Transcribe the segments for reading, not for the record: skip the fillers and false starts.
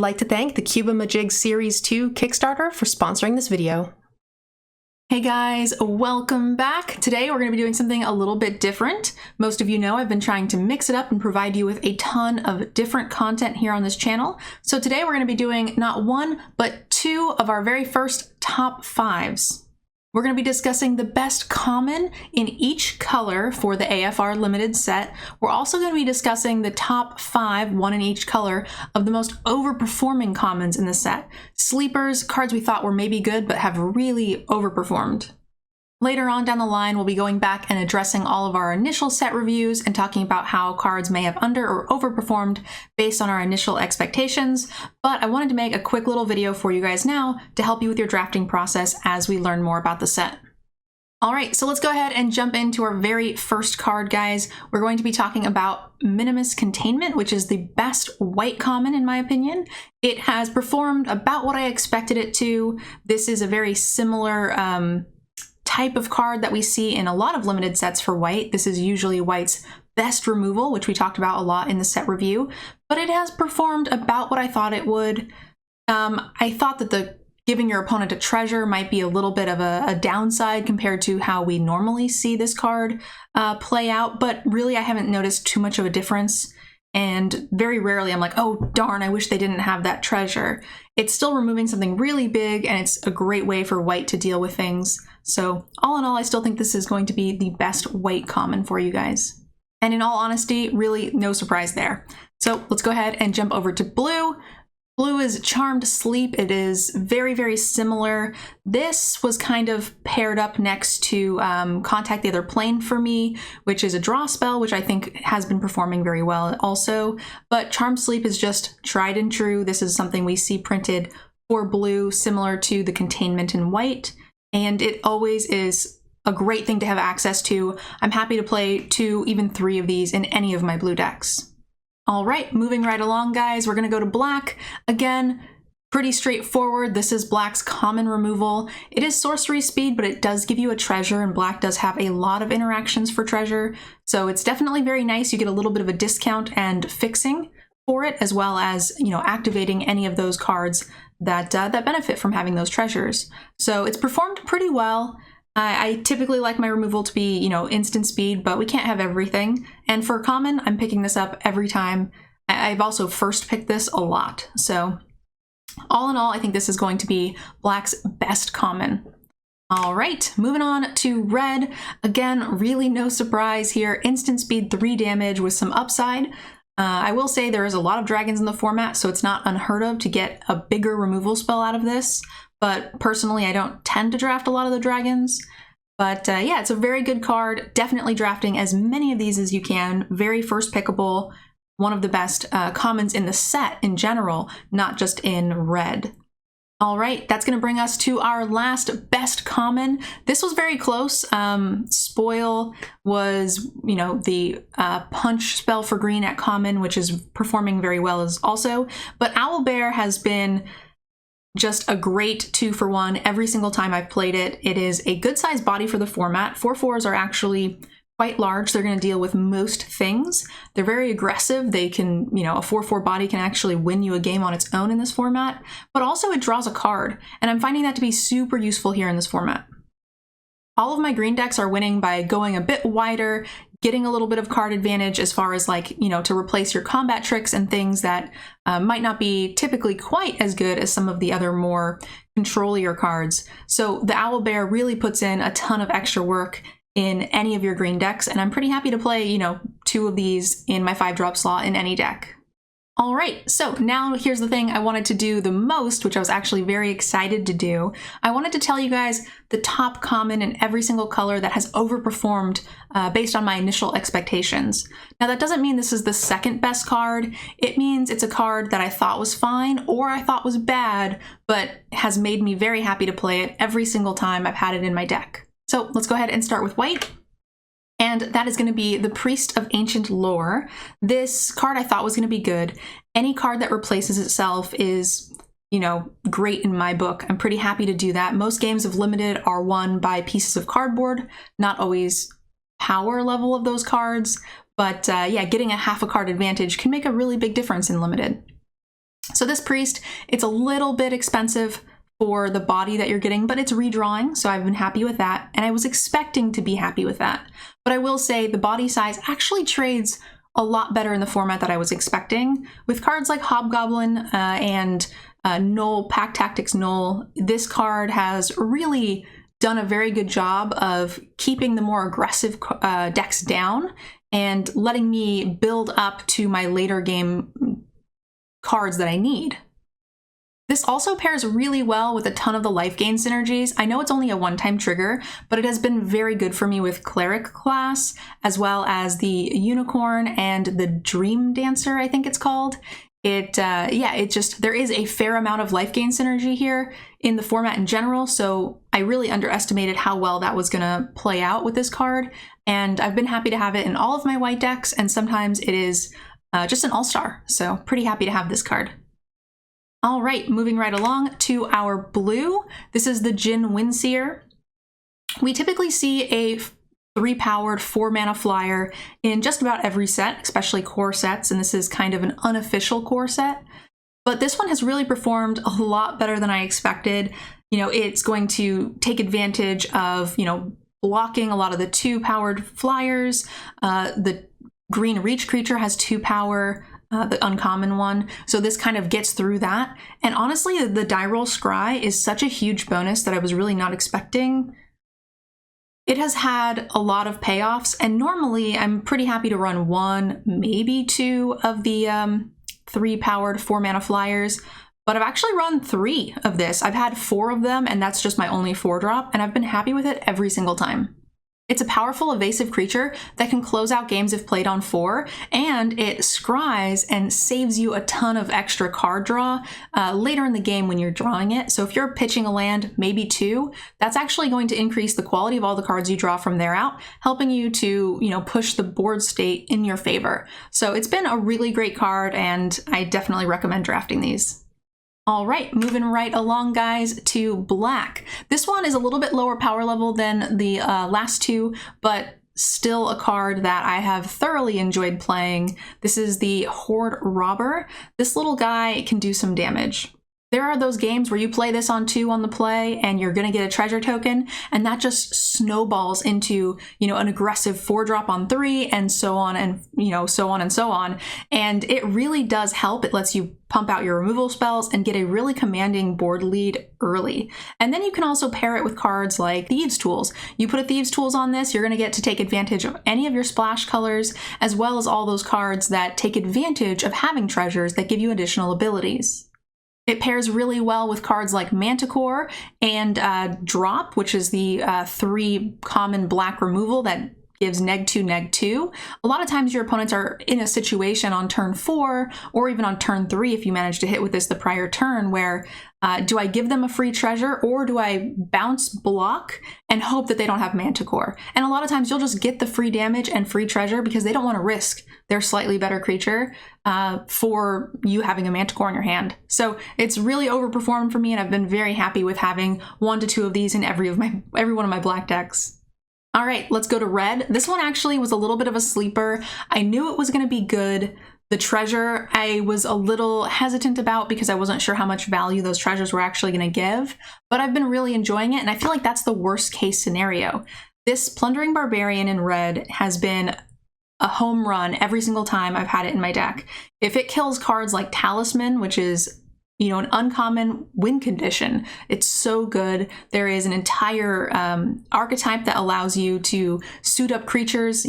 like to thank the Cubamajig Series 2 Kickstarter for sponsoring this video. Hey guys, welcome back. Today we're going to be doing something a little bit different. Most of you know I've been trying to mix it up and provide you with a ton of different content here on this channel. So today we're going to be doing not one, but two of our very first top fives. We're going to be discussing the best common in each color for the AFR limited set. We're also going to be discussing the top 5, one in each color, of the most overperforming commons in the set. Sleepers, cards we thought were maybe good but have really overperformed. Later on down the line, we'll be going back and addressing all of our initial set reviews and talking about how cards may have under or overperformed based on our initial expectations. But I wanted to make a quick little video for you guys now to help you with your drafting process as we learn more about the set. All right, so let's go ahead and jump into our very first card, guys. We're going to be talking about Minimus Containment, which is the best white common in my opinion. It has performed about what I expected it to. This is a very similar type of card that we see in a lot of limited sets for white. This is usually white's best removal, which we talked about a lot in the set review, but it has performed about what I thought it would. I thought that the giving your opponent a treasure might be a little bit of a downside compared to how we normally see this card play out, but really I haven't noticed too much of a difference. And very rarely I'm like, oh darn, I wish they didn't have that treasure. It's still removing something really big, and it's a great way for white to deal with things. So all in all, I still think this is going to be the best white common for you guys. And in all honesty, really no surprise there. So let's go ahead and jump over to blue. Blue is Charmed Sleep. It is very, very similar. This was kind of paired up next to Contact the Other Plane for me, which is a draw spell, which I think has been performing very well also. But Charmed Sleep is just tried and true. This is something we see printed for blue, similar to the Containment in white. And it always is a great thing to have access to. I'm happy to play 2, even 3 of these in any of my blue decks. All right, moving right along, guys, we're gonna go to black. Again, pretty straightforward. This is black's common removal. It is sorcery speed, but it does give you a treasure, and black does have a lot of interactions for treasure. So it's definitely very nice. You get a little bit of a discount and fixing for it, as well as, you know, activating any of those cards that that benefit from having those treasures. So it's performed pretty well. I typically like my removal to be, you know, instant speed, but we can't have everything. And for common, I'm picking this up every time. I've also first picked this a lot. So all in all, I think this is going to be black's best common. All right, moving on to red. Again, really no surprise here. Instant speed, 3 damage with some upside. I will say there is a lot of dragons in the format, so it's not unheard of to get a bigger removal spell out of this. But personally, I don't tend to draft a lot of the dragons. But yeah, it's a very good card. Definitely drafting as many of these as you can. Very first pickable. One of the best commons in the set in general, not just in red. All right, that's going to bring us to our last best common. This was very close. Spoil was, you know, the punch spell for green at common, which is performing very well as also. But Owlbear has been just a great 2-for-1 every single time I've played it. It is a good sized body for the format. 4/4s are actually quite large. They're going to deal with most things. They're very aggressive. They can, you know, a 4/4 body can actually win you a game on its own in this format, but also it draws a card. And I'm finding that to be super useful here in this format. All of my green decks are winning by going a bit wider, getting a little bit of card advantage as far as, like, you know, to replace your combat tricks and things that might not be typically quite as good as some of the other more controllier cards. So the Owlbear really puts in a ton of extra work in any of your green decks, and I'm pretty happy to play, you know, 2 of these in my 5-drop slot in any deck. All right, so now here's the thing I wanted to do the most, which I was actually very excited to do. I wanted to tell you guys the top common in every single color that has overperformed based on my initial expectations. Now that doesn't mean this is the second best card. It means it's a card that I thought was fine or I thought was bad, but has made me very happy to play it every single time I've had it in my deck. So let's go ahead and start with white. And that is going to be the Priest of Ancient Lore. This card I thought was going to be good. Any card that replaces itself is, you know, great in my book. I'm pretty happy to do that. Most games of Limited are won by pieces of cardboard, not always power level of those cards. But yeah, getting a half a card advantage can make a really big difference in Limited. So this priest, it's a little bit expensive for the body that you're getting, but it's redrawing, so I've been happy with that, and I was expecting to be happy with that. But I will say the body size actually trades a lot better in the format that I was expecting. With cards like Hobgoblin and Null, Pack Tactics Null, this card has really done a very good job of keeping the more aggressive decks down and letting me build up to my later game cards that I need. This also pairs really well with a ton of the life gain synergies. I know it's only a one-time trigger, but it has been very good for me with Cleric class, as well as the Unicorn and the Dream Dancer, I think it's called. There is a fair amount of life gain synergy here in the format in general, so I really underestimated how well that was gonna play out with this card, and I've been happy to have it in all of my white decks, and sometimes it is just an all-star, so pretty happy to have this card. All right, moving right along to our blue. This is the Jin Windseer. We typically see a 3-powered 4-mana flyer in just about every set, especially core sets, and this is kind of an unofficial core set. But this one has really performed a lot better than I expected. You know, it's going to take advantage of, blocking a lot of the 2-powered flyers. The green reach creature has 2 power. The uncommon one. So this kind of gets through that. And honestly, the die roll scry is such a huge bonus that I was really not expecting. It has had a lot of payoffs, and normally I'm pretty happy to run 1, maybe 2 of the 3-powered 4-mana flyers, but I've actually run 3 of this. I've had 4 of them, and that's just my only 4-drop, and I've been happy with it every single time. It's a powerful evasive creature that can close out games if played on 4, and it scries and saves you a ton of extra card draw later in the game when you're drawing it. So if you're pitching a land, maybe 2, that's actually going to increase the quality of all the cards you draw from there out, helping you to, push the board state in your favor. So it's been a really great card, and I definitely recommend drafting these. All right, moving right along, guys, to black. This one is a little bit lower power level than the last 2, but still a card that I have thoroughly enjoyed playing. This is the Horde Robber. This little guy can do some damage. There are those games where you play this on 2 on the play and you're gonna get a treasure token, and that just snowballs into, an aggressive 4-drop on 3 and so on and, so on and so on. And it really does help. It lets you pump out your removal spells and get a really commanding board lead early. And then you can also pair it with cards like Thieves' Tools. You put a Thieves' Tools on this, you're gonna get to take advantage of any of your splash colors, as well as all those cards that take advantage of having treasures that give you additional abilities. It pairs really well with cards like Manticore and Drop, which is the 3 common black removal that gives -2/-2. A lot of times your opponents are in a situation on turn 4 or even on turn 3 if you manage to hit with this the prior turn where do I give them a free treasure or do I bounce block and hope that they don't have Manticore? And a lot of times you'll just get the free damage and free treasure because they don't want to risk their slightly better creature for you having a Manticore in your hand. So it's really overperformed for me, and I've been very happy with having 1 to 2 of these in every one of my black decks. All right, let's go to red. This one actually was a little bit of a sleeper. I knew it was going to be good. The treasure I was a little hesitant about because I wasn't sure how much value those treasures were actually going to give, but I've been really enjoying it, and I feel like that's the worst case scenario. This Plundering Barbarian in red has been a home run every single time I've had it in my deck. If it kills cards like Talisman, which is an uncommon win condition, it's so good. There is an entire archetype that allows you to suit up creatures.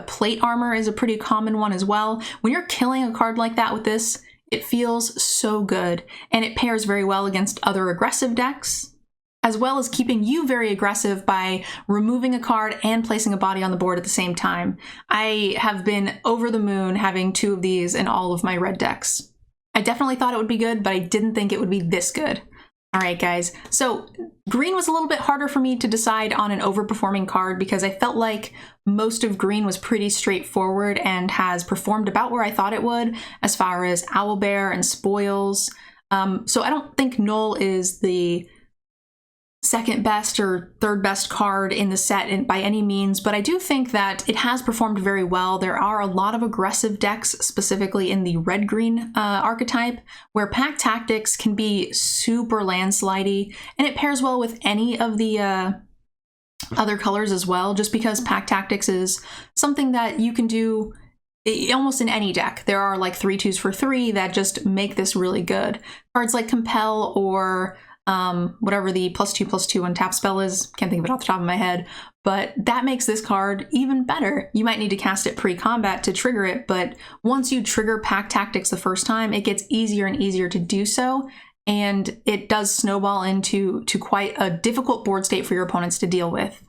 Plate armor is a pretty common one as well. When you're killing a card like that with this, it feels so good, and it pairs very well against other aggressive decks, as well as keeping you very aggressive by removing a card and placing a body on the board at the same time. I have been over the moon having 2 of these in all of my red decks. I definitely thought it would be good, but I didn't think it would be this good. All right, guys. So green was a little bit harder for me to decide on an overperforming card because I felt like most of green was pretty straightforward and has performed about where I thought it would as far as Owlbear and Spoils. So I don't think Null is the second best or third best card in the set by any means, but I do think that it has performed very well. There are a lot of aggressive decks, specifically in the red-green archetype, where Pack Tactics can be super landslidey, and it pairs well with any of the other colors as well, just because Pack Tactics is something that you can do almost in any deck. There are like 3/2s for 3 that just make this really good. Cards like Compel or whatever the +2/+2 untap spell is, can't think of it off the top of my head, but that makes this card even better. You might need to cast it pre-combat to trigger it, but once you trigger Pack Tactics the first time, it gets easier and easier to do so, and it does snowball into quite a difficult board state for your opponents to deal with.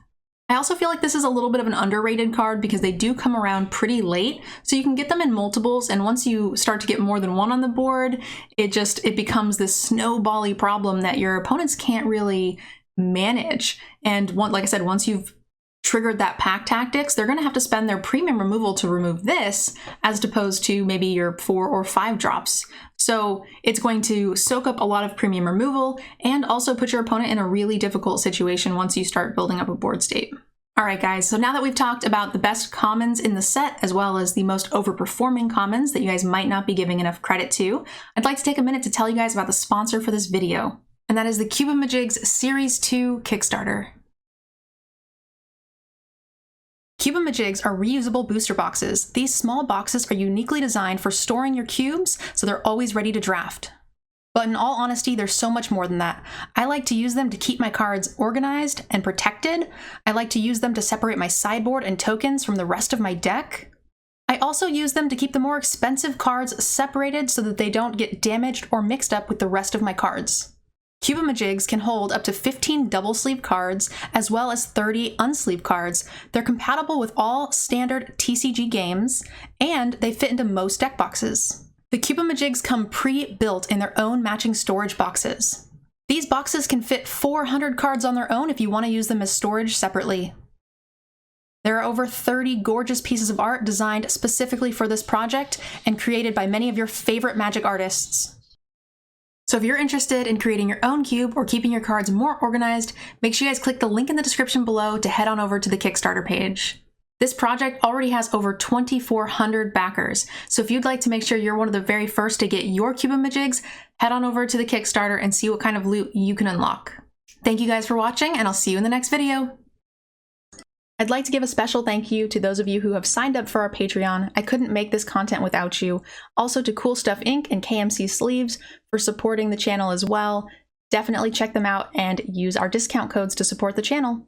I also feel like this is a little bit of an underrated card because they do come around pretty late, so you can get them in multiples, and once you start to get more than one on the board, it becomes this snowbally problem that your opponents can't really manage. And like I said, once you've triggered that Pack Tactics, they're going to have to spend their premium removal to remove this, as opposed to maybe your 4 or 5 drops. So it's going to soak up a lot of premium removal and also put your opponent in a really difficult situation once you start building up a board state. All right, guys, so now that we've talked about the best commons in the set, as well as the most overperforming commons that you guys might not be giving enough credit to, I'd like to take a minute to tell you guys about the sponsor for this video, and that is the Cubamajigs Series 2 Kickstarter. Cubamajigs are reusable booster boxes. These small boxes are uniquely designed for storing your cubes, so they're always ready to draft. But in all honesty, there's so much more than that. I like to use them to keep my cards organized and protected. I like to use them to separate my sideboard and tokens from the rest of my deck. I also use them to keep the more expensive cards separated so that they don't get damaged or mixed up with the rest of my cards. Cubamajigs can hold up to 15 double sleeve cards, as well as 30 unsleeved cards. They're compatible with all standard TCG games, and they fit into most deck boxes. The Cubamajigs come pre-built in their own matching storage boxes. These boxes can fit 400 cards on their own if you want to use them as storage separately. There are over 30 gorgeous pieces of art designed specifically for this project and created by many of your favorite Magic artists. So if you're interested in creating your own cube or keeping your cards more organized, make sure you guys click the link in the description below to head on over to the Kickstarter page. This project already has over 2,400 backers, so if you'd like to make sure you're one of the very first to get your Cubamajigs, head on over to the Kickstarter and see what kind of loot you can unlock. Thank you guys for watching, and I'll see you in the next video. I'd like to give a special thank you to those of you who have signed up for our Patreon. I couldn't make this content without you. Also to Cool Stuff Inc. and KMC Sleeves for supporting the channel as well. Definitely check them out and use our discount codes to support the channel.